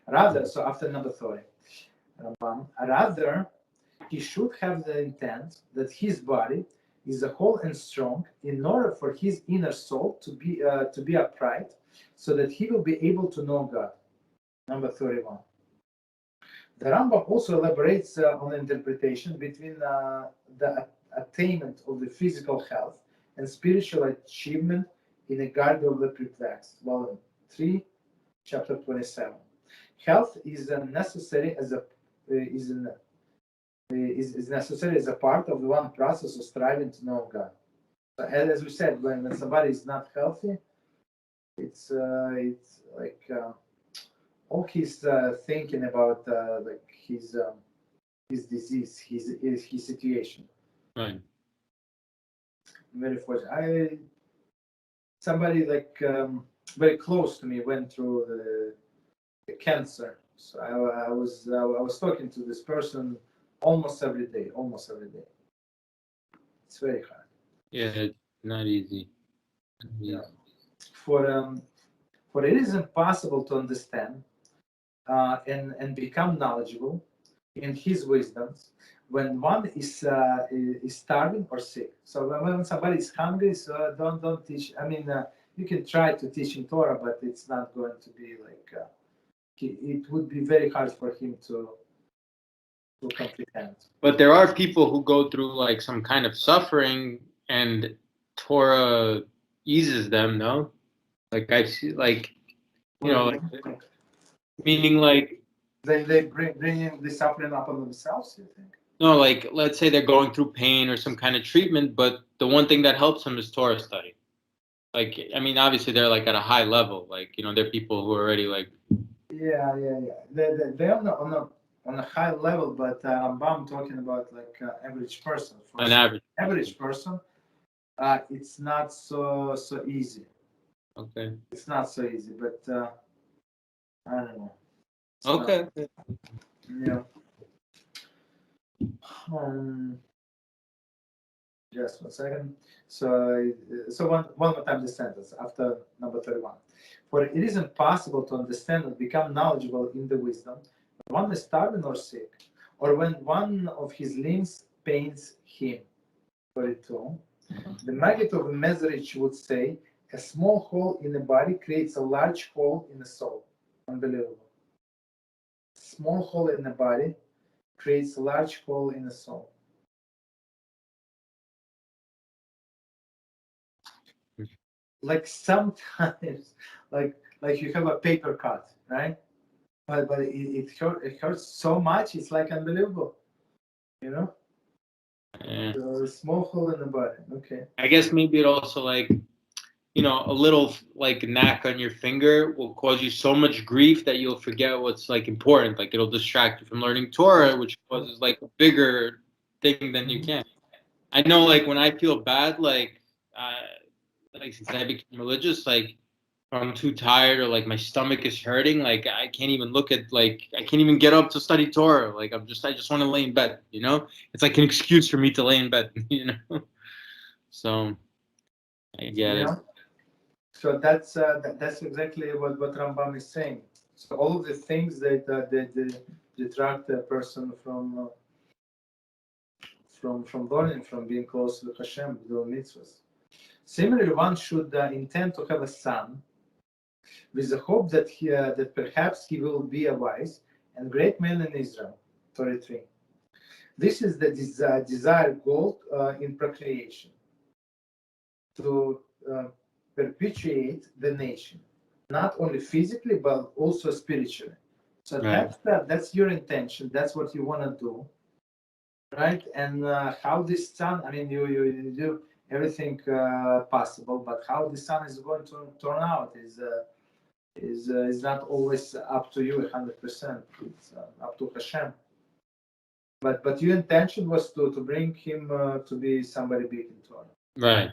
Rather, so after number 30, rather, he should have the intent that his body is a whole and strong in order for his inner soul to be upright, so that he will be able to know God. Number 31. The Rambam also elaborates on the interpretation between the attainment of the physical health and spiritual achievement in a guide of the perplexed, volume 3, chapter 27. Health is necessary as necessary as a part of the one process of striving to know God. So, as we said, when somebody is not healthy, it's like all he's thinking about like his disease, his situation. Right. Very fortunate. Somebody like very close to me went through the cancer. So I was talking to this person almost every day. It's very hard. Yeah, it's not easy. Yeah. For it is impossible to understand and become knowledgeable in his wisdoms when one is starving or sick. So when somebody is hungry, so don't teach. I mean, you can try to teach him Torah, but it's not going to be like. It would be very hard for him to comprehend. But there are people who go through like some kind of suffering, and Torah eases them. No, like I see, like meaning like they bring the suffering upon themselves. You think? No, like let's say they're going through pain or some kind of treatment, but the one thing that helps them is Torah study. Like, I mean, obviously they're like at a high level. Like, they're people who are already like. Yeah. They're on a high level, but I'm talking about like average person. For An average person, it's not so easy. Okay. It's not so easy, but I don't know. Okay. Yeah. Just 1 second. So one more time the sentence after number 31. For it is impossible to understand and become knowledgeable in the wisdom when one is starving or sick, or when one of his limbs pains him. 42. The Maggid of Mizrachi would say, a small hole in the body creates a large hole in the soul. Unbelievable. Small hole in the body creates a large hole in the soul. Like sometimes, like you have a paper cut, right? But it hurts so much. It's like unbelievable, Yeah. So a small hole in the body. Okay. I guess maybe it also like, a little like knack on your finger will cause you so much grief that you'll forget what's like important. Like it'll distract you from learning Torah, which causes like a bigger thing than you can. I know, like when I feel bad, like since I became religious, like if I'm too tired or like my stomach is hurting, like I can't even I can't even get up to study Torah. Like I just want to lay in bed, It's like an excuse for me to lay in bed, So I get it. So that's exactly what Rambam is saying. So all of the things that detract a person from learning, from being close to HaShem, doing mitzvahs. Similarly, one should intend to have a son with the hope that that perhaps he will be a wise and great man in Israel. 33. This is the desired goal in procreation, to perpetuate the nation, not only physically but also spiritually. So that's your intention. That's what you want to do, right? And how this son, I mean, you do everything possible, but how the son is going to turn out is not always up to you 100%. It's up to HaShem. But your intention was to bring him to be somebody big in Torah. Right.